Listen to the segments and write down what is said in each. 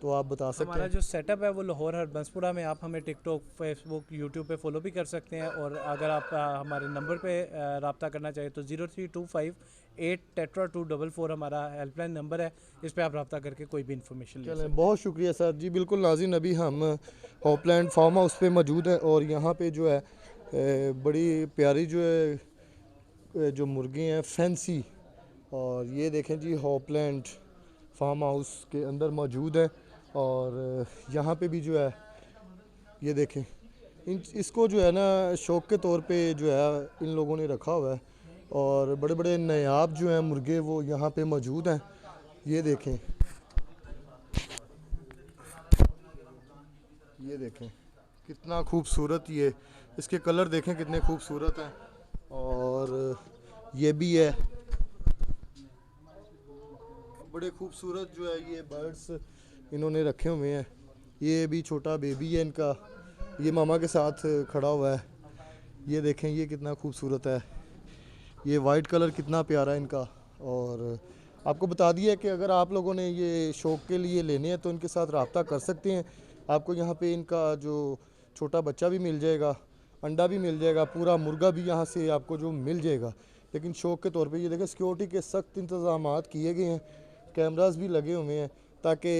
तो आप बता सकते हमारा हैं। जो सेटअप है वो लाहौर हरबंसपुरा में, आप हमें टिकटॉक, फेसबुक, यूट्यूब पे फॉलो भी कर सकते हैं। और अगर आप हमारे नंबर पे रब्ता करना चाहें तो 0325 8 244 हमारा हेल्पलाइन नंबर है, इस पे आप रब्ता करके कोई भी इन्फॉर्मेशन ले सकते चलें, बहुत शुक्रिया सर जी। बिल्कुल नाज़रीन, अभी हम हॉपलैंड फार्म हाउस पे मौजूद हैं और यहाँ पे जो है बड़ी प्यारी जो है जो मुर्गी हैं फैंसी, और ये देखें जी हॉपलैंड फार्म हाउस के अंदर मौजूद है। और यहाँ पे भी जो है ये देखें, इसको जो है ना शौक के तौर पे जो है इन लोगों ने रखा हुआ है। और बड़े बड़े नायाब जो हैं मुर्गे वो यहाँ पे मौजूद हैं। ये देखें, ये देखें कितना खूबसूरत, ये इसके कलर देखें कितने खूबसूरत हैं। और ये भी है, बड़े खूबसूरत जो है ये बर्ड्स इन्होंने रखे हुए हैं। ये भी छोटा बेबी है इनका, ये मामा के साथ खड़ा हुआ है। ये देखें ये कितना खूबसूरत है, ये वाइट कलर कितना प्यारा है इनका। और आपको बता दिया है कि अगर आप लोगों ने ये शौक़ के लिए लेने हैं तो इनके साथ रब्ता कर सकते हैं। आपको यहाँ पे इनका जो छोटा बच्चा भी मिल जाएगा, अंडा भी मिल जाएगा, पूरा मुर्गा भी यहाँ से आपको जो मिल जाएगा। लेकिन शौक़ के तौर पे ये देखें सिक्योरिटी के सख्त इंतज़ामात किए गए हैं, कैमरास भी लगे हुए हैं ताकि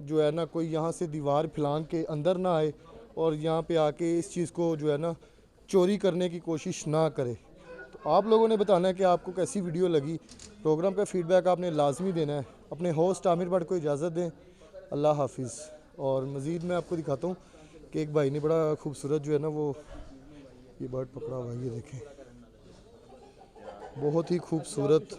जो है ना कोई यहाँ से दीवार फैलान के अंदर ना आए और यहाँ पे आके इस चीज़ को जो है ना चोरी करने की कोशिश ना करे। तो आप लोगों ने बताना है कि आपको कैसी वीडियो लगी। प्रोग्राम का फीडबैक आपने लाजमी देना है। अपने होस्ट आमिर भट्ट को इजाज़त दें, अल्लाह हाफिज़। और मज़ीद मैं आपको दिखाता हूँ कि एक भाई ने बड़ा खूबसूरत जो है ना वो ये बर्ड पकड़ा हुआ है, ये देखें बहुत ही खूबसूरत